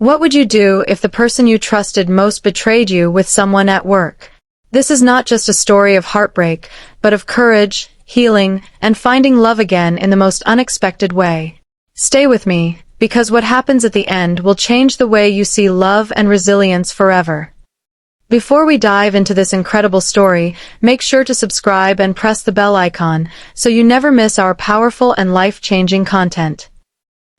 What would you do if the person you trusted most betrayed you with someone at work? This is not just a story of heartbreak, but of courage, healing, and finding love again in the most unexpected way. Stay with me, because what happens at the end will change the way you see love and resilience forever. Before we dive into this incredible story, make sure to subscribe and press the bell icon so you never miss our powerful and life-changing content.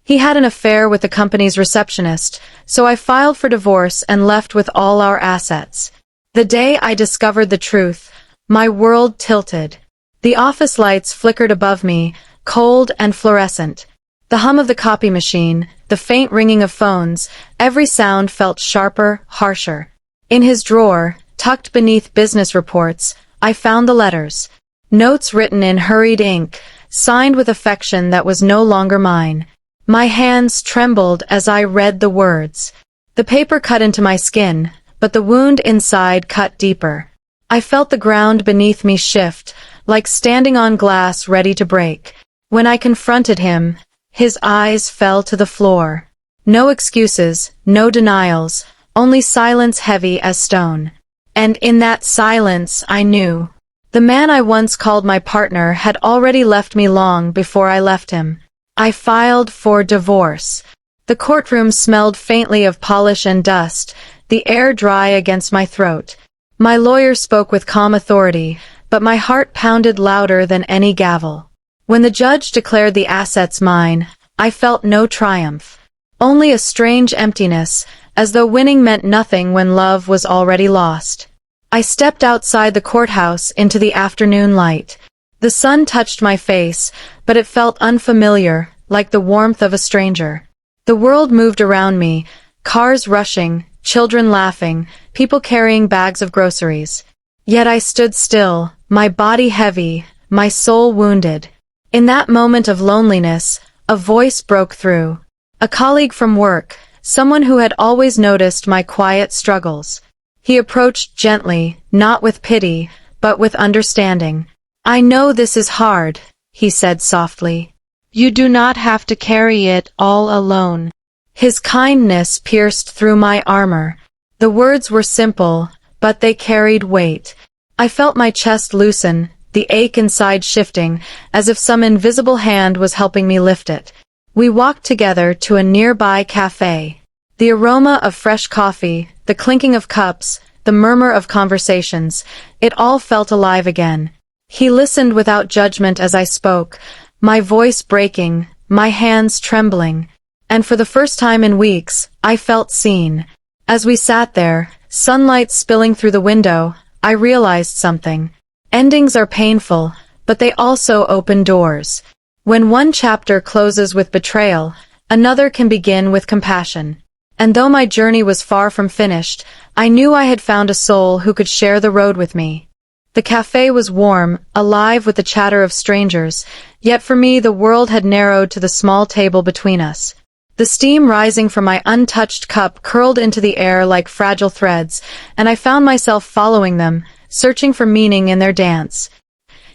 He had an affair with the company's receptionist, so I filed for divorce and left with all our assets. The day I discovered the truth, my world tilted. The office lights flickered above me, cold and fluorescent. The hum of the copy machine, the faint ringing of phones, every sound felt sharper, harsher. In his drawer, tucked beneath business reports, I found the letters. Notes written in hurried ink, signed with affection that was no longer mine. My hands trembled as I read the words. The paper cut into my skin, but the wound inside cut deeper. I felt the ground beneath me shift, like standing on glass ready to break. When I confronted him, his eyes fell to the floor. No excuses, no denials, only silence heavy as stone. And in that silence I knew. The man I once called my partner had already left me long before I left him. I filed for divorce. The courtroom smelled faintly of polish and dust, the air dry against my throat. My lawyer spoke with calm authority, but my heart pounded louder than any gavel. When the judge declared the assets mine, I felt no triumph. Only a strange emptiness, as though winning meant nothing when love was already lost. I stepped outside the courthouse into the afternoon light. The sun touched my face, but it felt unfamiliar, like the warmth of a stranger. The world moved around me, cars rushing, children laughing, people carrying bags of groceries. Yet I stood still, my body heavy, my soul wounded. In that moment of loneliness, a voice broke through. A colleague from work, someone who had always noticed my quiet struggles. He approached gently, not with pity, but with understanding. "I know this is hard," he said softly. "You do not have to carry it all alone." His kindness pierced through my armor. The words were simple, but they carried weight. I felt my chest loosen, the ache inside shifting, as if some invisible hand was helping me lift it. We walked together to a nearby cafe. The aroma of fresh coffee, the clinking of cups, the murmur of conversations, it all felt alive again. He listened without judgment as I spoke, my voice breaking, my hands trembling. And for the first time in weeks, I felt seen. As we sat there, sunlight spilling through the window, I realized something. Endings are painful, but they also open doors. When one chapter closes with betrayal, another can begin with compassion. And though my journey was far from finished, I knew I had found a soul who could share the road with me. The cafe was warm, alive with the chatter of strangers, yet for me the world had narrowed to the small table between us. The steam rising from my untouched cup curled into the air like fragile threads, and I found myself following them, searching for meaning in their dance.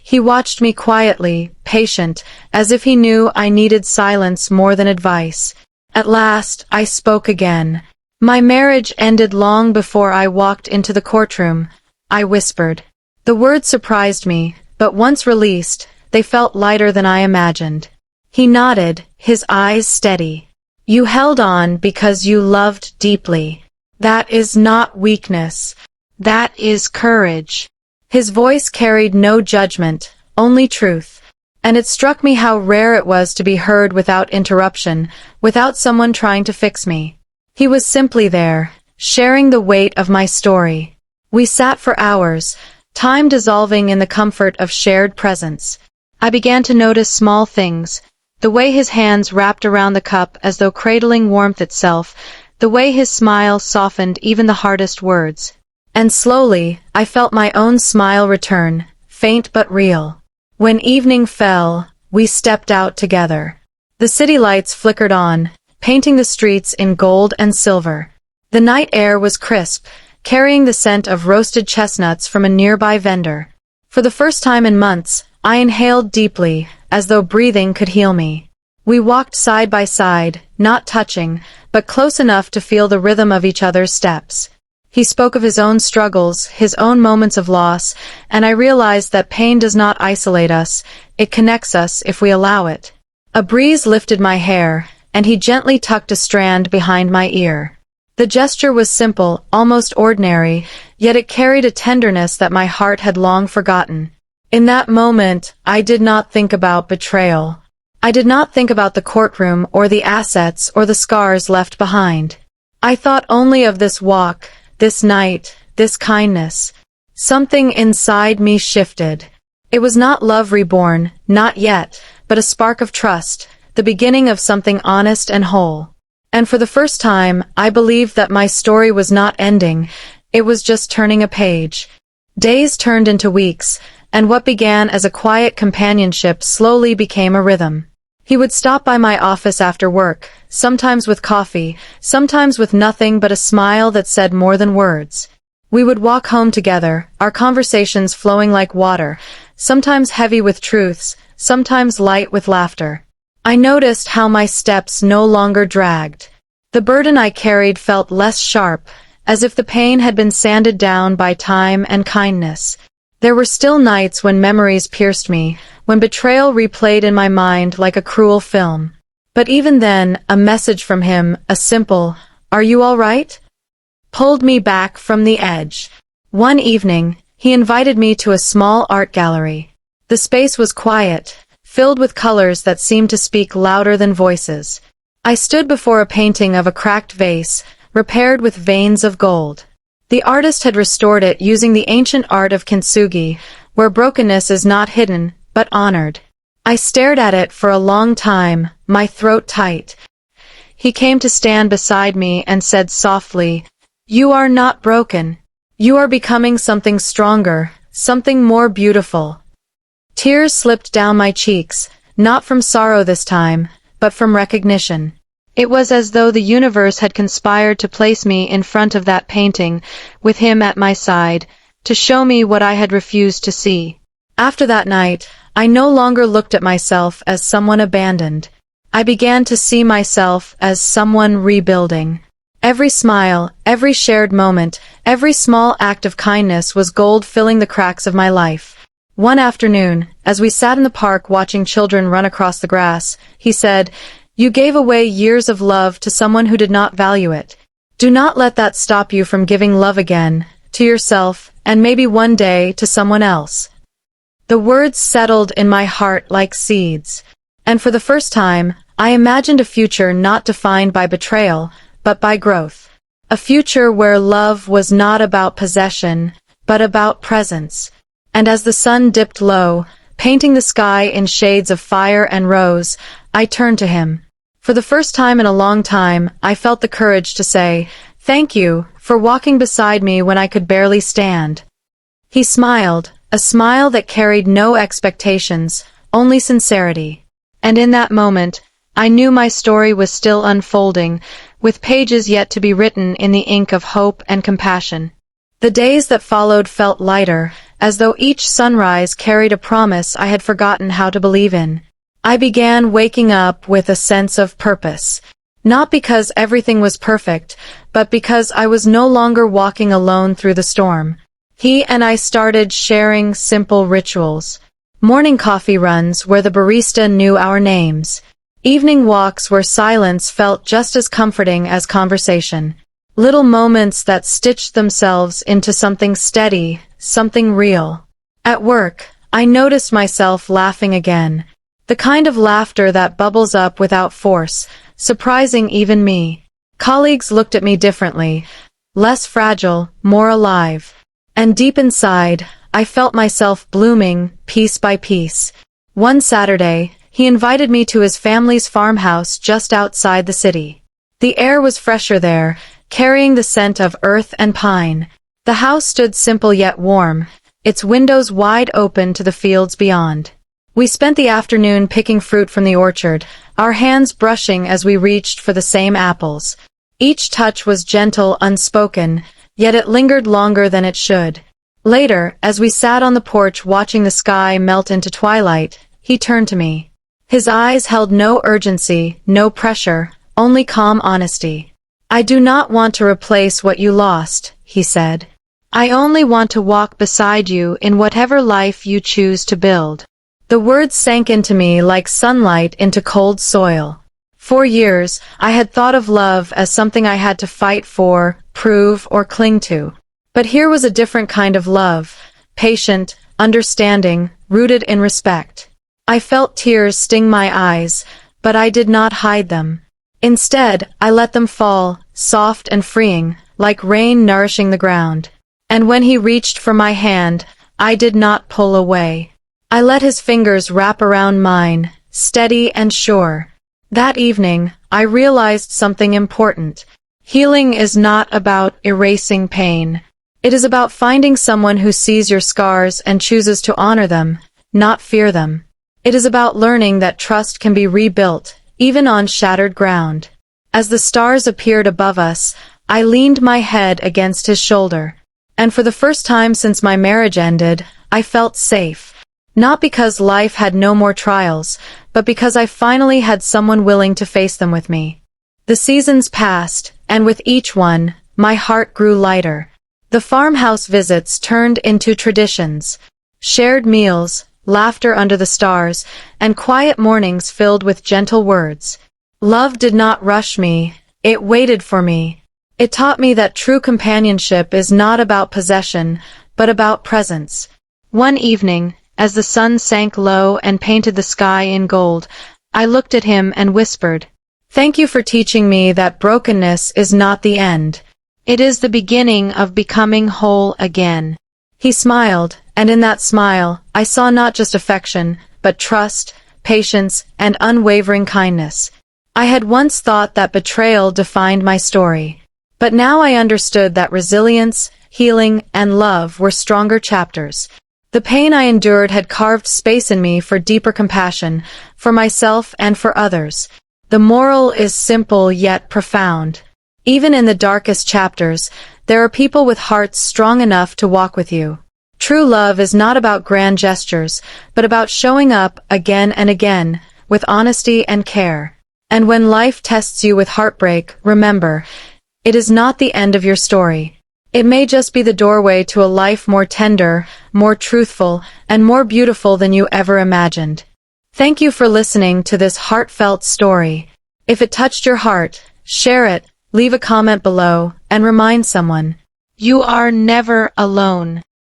He watched me quietly, patient, as if he knew I needed silence more than advice. At last, I spoke again. "My marriage ended long before I walked into the courtroom," I whispered. The words surprised me, but once released, they felt lighter than I imagined. He nodded, his eyes steady. "You held on because you loved deeply. That is not weakness. That is courage." His voice carried no judgment, only truth. And it struck me how rare it was to be heard without interruption, without someone trying to fix me. He was simply there, sharing the weight of my story. We sat for hours, time dissolving in the comfort of shared presence. I began to notice small things, the way his hands wrapped around the cup as though cradling warmth itself, the way his smile softened even the hardest words. And slowly, I felt my own smile return, faint but real. When evening fell, we stepped out together. The city lights flickered on, painting the streets in gold and silver. The night air was crisp, carrying the scent of roasted chestnuts from a nearby vendor. For the first time in months, I inhaled deeply, as though breathing could heal me. We walked side by side, not touching, but close enough to feel the rhythm of each other's steps. He spoke of his own struggles, his own moments of loss, and I realized that pain does not isolate us, it connects us if we allow it. A breeze lifted my hair, and he gently tucked a strand behind my ear. The gesture was simple, almost ordinary, yet it carried a tenderness that my heart had long forgotten. In that moment, I did not think about betrayal. I did not think about the courtroom or the assets or the scars left behind. I thought only of this walk, this night, this kindness. Something inside me shifted. It was not love reborn, not yet, but a spark of trust, the beginning of something honest and whole. And for the first time, I believed that my story was not ending, it was just turning a page. Days turned into weeks, and what began as a quiet companionship slowly became a rhythm. He would stop by my office after work, sometimes with coffee, sometimes with nothing but a smile that said more than words. We would walk home together, our conversations flowing like water, sometimes heavy with truths, sometimes light with laughter. I noticed how my steps no longer dragged. The burden I carried felt less sharp, as if the pain had been sanded down by time and kindness. There were still nights when memories pierced me, when betrayal replayed in my mind like a cruel film. But even then, a message from him, a simple, "Are you all right?" pulled me back from the edge. One evening, he invited me to a small art gallery. The space was quiet, filled with colors that seemed to speak louder than voices. I stood before a painting of a cracked vase, repaired with veins of gold. The artist had restored it using the ancient art of kintsugi, where brokenness is not hidden, but honored. I stared at it for a long time, my throat tight. He came to stand beside me and said softly, "You are not broken. You are becoming something stronger, something more beautiful." Tears slipped down my cheeks, not from sorrow this time, but from recognition. It was as though the universe had conspired to place me in front of that painting, with him at my side, to show me what I had refused to see. After that night, I no longer looked at myself as someone abandoned. I began to see myself as someone rebuilding. Every smile, every shared moment, every small act of kindness was gold filling the cracks of my life. One afternoon, as we sat in the park watching children run across the grass, he said, "You gave away years of love to someone who did not value it. Do not let that stop you from giving love again, to yourself, and maybe one day to someone else." The words settled in my heart like seeds, and for the first time, I imagined a future not defined by betrayal, but by growth. A future where love was not about possession, but about presence. And as the sun dipped low, painting the sky in shades of fire and rose, I turned to him. For the first time in a long time, I felt the courage to say, "Thank you for walking beside me when I could barely stand." He smiled, a smile that carried no expectations, only sincerity. And in that moment, I knew my story was still unfolding, with pages yet to be written in the ink of hope and compassion. The days that followed felt lighter, as though each sunrise carried a promise I had forgotten how to believe in. I began waking up with a sense of purpose. Not because everything was perfect, but because I was no longer walking alone through the storm. He and I started sharing simple rituals. Morning coffee runs where the barista knew our names. Evening walks where silence felt just as comforting as conversation. Little moments that stitched themselves into something steady, something real. At work, I noticed myself laughing again. The kind of laughter that bubbles up without force, surprising even me. Colleagues looked at me differently, less fragile, more alive. And deep inside, I felt myself blooming, piece by piece. One Saturday, he invited me to his family's farmhouse just outside the city. The air was fresher there, carrying the scent of earth and pine. The house stood simple yet warm, its windows wide open to the fields beyond. We spent the afternoon picking fruit from the orchard, our hands brushing as we reached for the same apples. Each touch was gentle, unspoken, yet it lingered longer than it should. Later, as we sat on the porch watching the sky melt into twilight, he turned to me. His eyes held no urgency, no pressure, only calm honesty. "I do not want to replace what you lost," he said. "I only want to walk beside you in whatever life you choose to build." The words sank into me like sunlight into cold soil. For years, I had thought of love as something I had to fight for, prove, or cling to. But here was a different kind of love, patient, understanding, rooted in respect. I felt tears sting my eyes, but I did not hide them. Instead, I let them fall, soft and freeing, like rain nourishing the ground. And when he reached for my hand, I did not pull away. I let his fingers wrap around mine, steady and sure. That evening, I realized something important. Healing is not about erasing pain. It is about finding someone who sees your scars and chooses to honor them, not fear them. It is about learning that trust can be rebuilt, even on shattered ground. As the stars appeared above us, I leaned my head against his shoulder. And for the first time since my marriage ended, I felt safe. Not because life had no more trials, but because I finally had someone willing to face them with me. The seasons passed, and with each one, my heart grew lighter. The farmhouse visits turned into traditions. Shared meals, laughter under the stars, and quiet mornings filled with gentle words. Love did not rush me, it waited for me. It taught me that true companionship is not about possession, but about presence. One evening, as the sun sank low and painted the sky in gold, I looked at him and whispered, "Thank you for teaching me that brokenness is not the end. It is the beginning of becoming whole again." He smiled, and in that smile, I saw not just affection, but trust, patience, and unwavering kindness. I had once thought that betrayal defined my story. But now I understood that resilience, healing, and love were stronger chapters. The pain I endured had carved space in me for deeper compassion, for myself and for others. The moral is simple yet profound. Even in the darkest chapters, there are people with hearts strong enough to walk with you. True love is not about grand gestures, but about showing up again and again, with honesty and care. And when life tests you with heartbreak, remember, it is not the end of your story. It may just be the doorway to a life more tender, more truthful, and more beautiful than you ever imagined. Thank you for listening to this heartfelt story. If it touched your heart, share it, leave a comment below, and remind someone, you are never alone.